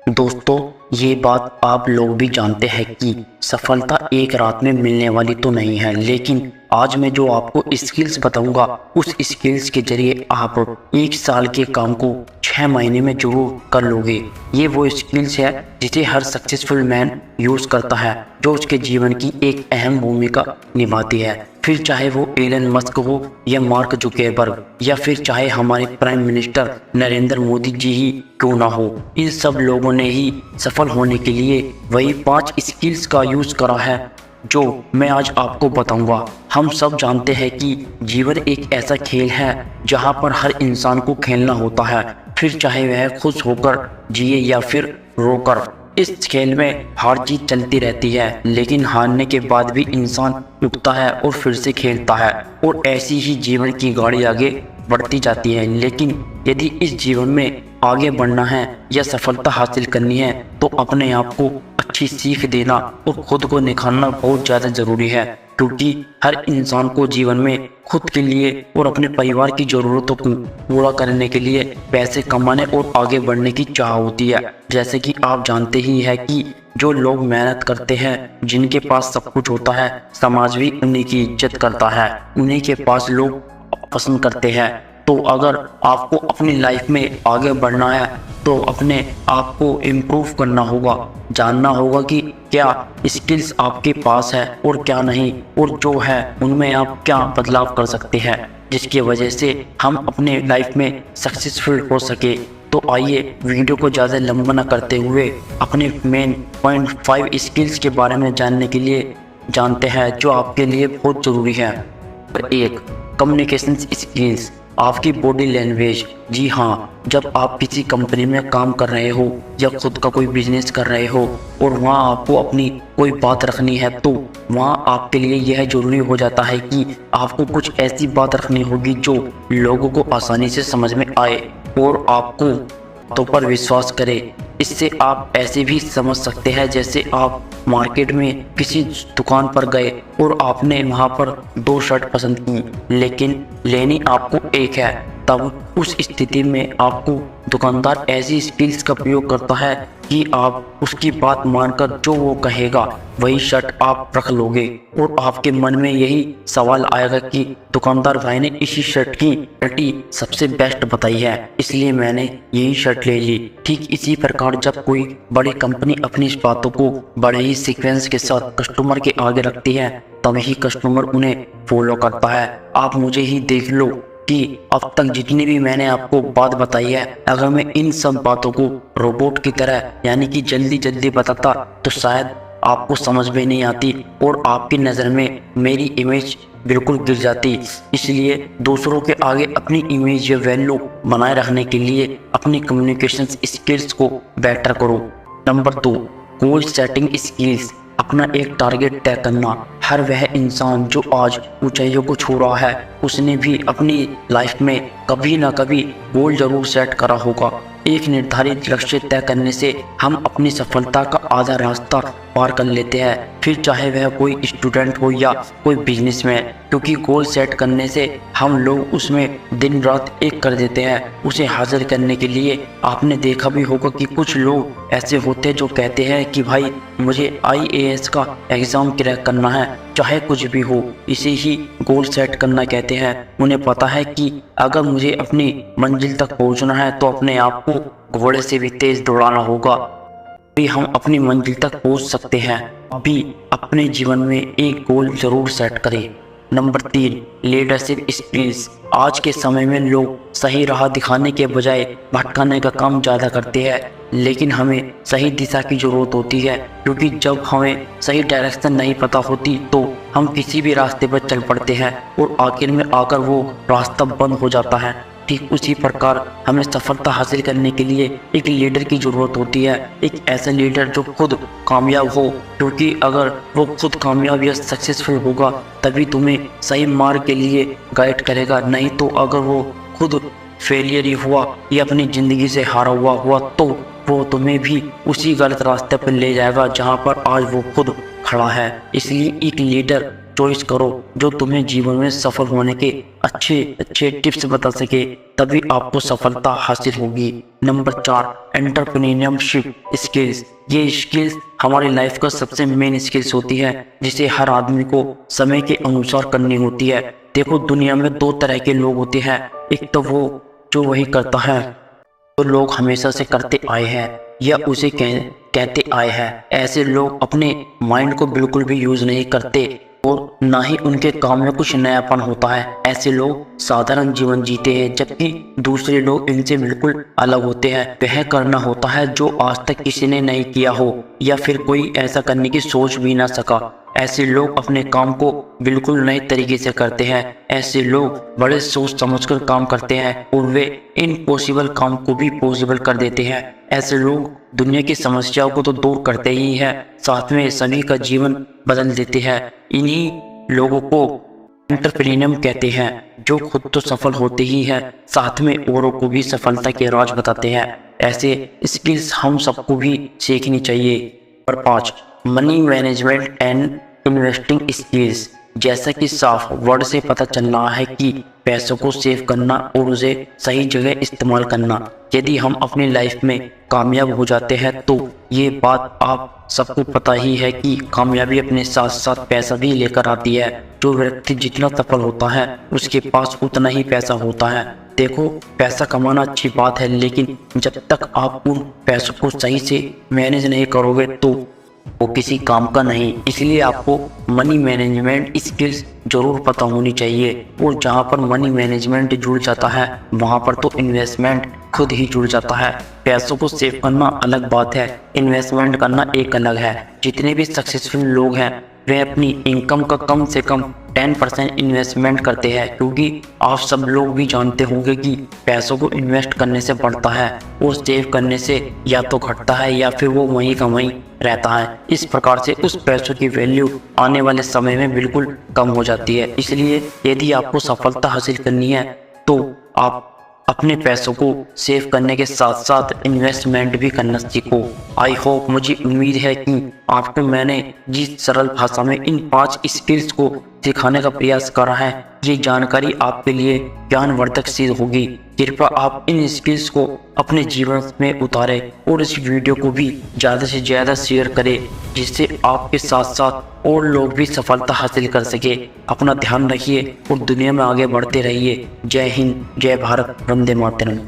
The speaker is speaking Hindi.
दोस्तों, ये बात आप लोग भी जानते हैं कि सफलता एक रात में मिलने वाली तो नहीं है, लेकिन आज मैं जो आपको स्किल्स बताऊंगा उस स्किल्स के जरिए आप एक साल के काम को 6 महीने में जरूर कर लोगे। ये वो स्किल्स है जिसे हर सक्सेसफुल मैन यूज करता है, जो उसके जीवन की एक अहम भूमिका निभाती है। फिर चाहे वो एलन मस्क हो या मार्क जुकरबर्ग या फिर चाहे हमारे प्राइम मिनिस्टर नरेंद्र मोदी जी ही क्यों ना हो, इन सब लोगों ने ही सफल होने के लिए वही 5 स्किल्स का यूज करा है जो मैं आज आपको बताऊंगा। हम सब जानते हैं कि जीवन एक ऐसा खेल है जहां पर हर इंसान को खेलना होता है, फिर चाहे वह खुश होकर जिए या फिर रोकर। इस खेल में हार जीत चलती रहती है, लेकिन हारने के बाद भी इंसान उठता है और फिर से खेलता है, और ऐसी ही जीवन की गाड़ी आगे बढ़ती जाती है। लेकिन यदि इस जीवन में आगे बढ़ना है या सफलता हासिल करनी है तो अपने आप को अच्छी सीख देना और खुद को निखारना बहुत ज़्यादा ज़रूरी है, क्योंकि हर इंसान को जीवन में खुद के लिए और अपने परिवार की ज़रूरतों को पूरा करने के लिए पैसे कमाने और आगे बढ़ने की चाह होती है। जैसे कि आप जानते ही हैं कि जो लोग मेहनत करते हैं, जिनके पास सब कुछ होता है, समाज भी उन्हीं की इज्जत करता है, उन्हीं के पास लोग पसंद करते हैं। तो अगर आपको अपनी लाइफ में आगे बढ़ना है तो अपने आप को इम्प्रूव करना होगा, जानना होगा कि क्या स्किल्स आपके पास है और क्या नहीं, और जो है उनमें आप क्या बदलाव कर सकते हैं जिसकी वजह से हम अपने लाइफ में सक्सेसफुल हो सके। तो आइए वीडियो को ज़्यादा लंबा न करते हुए अपने मेन पॉइंट 5 स्किल्स के बारे में जानने के लिए जानते हैं जो आपके लिए बहुत ज़रूरी है। 1, कम्युनिकेशन स्किल्स, आपकी बॉडी लैंग्वेज। जी हाँ, जब आप किसी कंपनी में काम कर रहे हो या खुद का कोई बिजनेस कर रहे हो और वहाँ आपको अपनी कोई बात रखनी है, तो वहाँ आपके लिए यह जरूरी हो जाता है कि आपको कुछ ऐसी बात रखनी होगी जो लोगों को आसानी से समझ में आए और आपको तो पर विश्वास करे। इससे आप ऐसे भी समझ सकते हैं जैसे आप मार्केट में किसी दुकान पर गए और आपने वहां पर 2 शर्ट पसंद की, लेकिन लेनी आपको एक है। तब उस स्थिति में आपको दुकानदार ऐसी स्किल्स का प्रयोग करता है कि आप उसकी बात मानकर जो वो कहेगा वही शर्ट आप रख लोगे, और आपके मन में यही सवाल आएगा कि दुकानदार भाई ने इसी शर्ट की क्वालिटी सबसे बेस्ट बताई है, इसलिए मैंने यही शर्ट ले ली। ठीक इसी प्रकार जब कोई बड़ी कंपनी अपनी इस बातों को बड़े ही सीक्वेंस के साथ कस्टमर के आगे रखती है, तभी कस्टमर उन्हें फॉलो करता है। आप मुझे ही देख लो कि अब तक जितनी भी मैंने आपको बात बताई है, अगर मैं इन सब बातों को रोबोट की तरह यानी कि जल्दी जल्दी बताता तो शायद आपको समझ में नहीं आती और आपकी नज़र में मेरी इमेज बिल्कुल गिर जाती। इसलिए दूसरों के आगे अपनी इमेज या वैल्यू बनाए रखने के लिए अपनी कम्युनिकेशन स्किल्स को बेटर करो। नंबर 2, गोल सेटिंग स्किल्स, अपना एक टारगेट तय करना। हर वह इंसान जो आज ऊंचाइयों को छू रहा है, उसने भी अपनी लाइफ में कभी ना कभी गोल जरूर सेट करा होगा। एक निर्धारित लक्ष्य तय करने से हम अपनी सफलता का आधा रास्ता पार कर लेते हैं, फिर चाहे वह कोई स्टूडेंट हो या कोई बिजनेसमैन, क्योंकि गोल सेट करने से हम लोग उसमें दिन रात एक कर देते हैं। उसे हासिल करने के लिए आपने देखा भी होगा कि कुछ लोग ऐसे होते हैं जो कहते हैं कि भाई मुझे IAS का एग्ज़ाम क्रैक करना है, चाहे कुछ भी हो, इसे ही गोल सेट करना कहते हैं। उन्हें पता है कि अगर मुझे अपनी मंजिल तक पहुंचना है तो अपने आप को घोड़े से भी तेज दौड़ाना होगा, भी हम अपनी मंजिल तक पहुंच सकते हैं। अभी अपने जीवन में एक गोल जरूर सेट करें। नंबर 3, लीडरशिप स्किल्स, आज के समय में लोग सही राह दिखाने के बजाय भटकाने का काम ज़्यादा करते हैं, लेकिन हमें सही दिशा की ज़रूरत होती है, क्योंकि जब हमें सही डायरेक्शन नहीं पता होती तो हम किसी भी रास्ते पर चल पड़ते हैं और आखिर में आकर वो रास्ता बंद हो जाता है। ठीक उसी प्रकार हमें सफलता हासिल करने के लिए एक लीडर की ज़रूरत होती है, एक ऐसा लीडर जो खुद कामयाब हो, क्योंकि अगर वो खुद कामयाब या सक्सेसफुल होगा तभी तुम्हें सही मार्ग के लिए गाइड करेगा। नहीं तो अगर वो खुद फेलियर ही हुआ या अपनी ज़िंदगी से हारा हुआ तो वो तुम्हें भी उसी गलत रास्ते पर ले जाएगा जहाँ पर आज वो खुद खड़ा है। इसलिए एक लीडर चॉइस करो जो तुम्हें जीवन में सफल होने के अच्छे अच्छे टिप्स बता सके, तभी आपको सफलता हासिल होगी। Number 4, entrepreneurship skills. ये स्किल्स हमारी लाइफ का सबसे मेन स्किल्स होती है जिसे हर आदमी को समय के अनुसार करनी होती है। देखो, दुनिया में 2 तरह के लोग होते हैं। एक तो वो जो वही करता है तो लोग हमेशा से करते आए हैं या उसे कहते आए हैं। ऐसे लोग अपने माइंड को बिल्कुल भी यूज नहीं करते और ना ही उनके काम में कुछ नयापन होता है। ऐसे लोग साधारण जीवन जीते हैं, जबकि दूसरे लोग इनसे बिल्कुल अलग होते हैं। वह करना होता है जो आज तक किसी ने नहीं किया हो या फिर कोई ऐसा करने की सोच भी ना सका। ऐसे लोग अपने काम को बिल्कुल नए तरीके से करते हैं। ऐसे लोग बड़े सोच समझकर काम करते हैं और वे इम्पॉसिबल काम को भी पॉसिबल कर देते हैं। ऐसे लोग दुनिया की समस्याओं को तो दूर करते ही हैं, साथ में सभी का जीवन बदल देते हैं। इन्हीं लोगों को एंटरप्रेन्योर कहते हैं, जो खुद तो सफल होते ही हैं, साथ में औरों को भी सफलता के राज बताते हैं। ऐसे स्किल्स हम सबको भी सीखनी चाहिए। Number 5, money management and investing skills. जैसा कि साफ वर्ड से पता चल रहा है कि पैसों को सेव करना और उसे सही जगह इस्तेमाल करना। यदि हम अपनी लाइफ में कामयाब हो जाते हैं तो ये बात आप सबको पता ही है कि कामयाबी अपने साथ साथ पैसा भी लेकर आती है। जो व्यक्ति जितना सफल होता है उसके पास उतना ही पैसा होता है। देखो, पैसा कमाना अच्छी बात है, लेकिन जब तक आप उन पैसों को सही से मैनेज नहीं करोगे तो वो किसी काम का नहीं। इसलिए आपको मनी मैनेजमेंट स्किल्स जरूर पता होनी चाहिए। और जहाँ पर मनी मैनेजमेंट जुड़ जाता है वहाँ पर तो इन्वेस्टमेंट खुद ही जुड़ जाता है। पैसों को सेव करना अलग बात है, इन्वेस्टमेंट करना एक अलग है। जितने भी सक्सेसफुल लोग हैं वे अपनी इनकम का कम से कम 10% इन्वेस्टमेंट करते हैं, क्योंकि आप सब लोग भी जानते होंगे कि पैसों को इन्वेस्ट करने से बढ़ता है और सेव करने से या तो घटता है या फिर वो वहीं का वहीं रहता है। इस प्रकार से उस पैसों की वैल्यू आने वाले समय में बिल्कुल कम हो जाती है। इसलिए यदि आपको सफलता हासिल करनी है तो आप अपने पैसों को सेव करने के साथ साथ इन्वेस्टमेंट भी करना सीखो। आई होप, मुझे उम्मीद है कि आपको मैंने जिस सरल भाषा में इन 5 स्किल्स को सिखाने का प्रयास करा है, ये जानकारी आपके लिए ज्ञानवर्धक सिद्ध होगी। कृपया आप इन स्किल्स को अपने जीवन में उतारें और इस वीडियो को भी ज़्यादा से ज़्यादा शेयर करें, जिससे आपके साथ साथ और लोग भी सफलता हासिल कर सके। अपना ध्यान रखिए और दुनिया में आगे बढ़ते रहिए। जय हिंद, जय भारत, वंदे मातरम।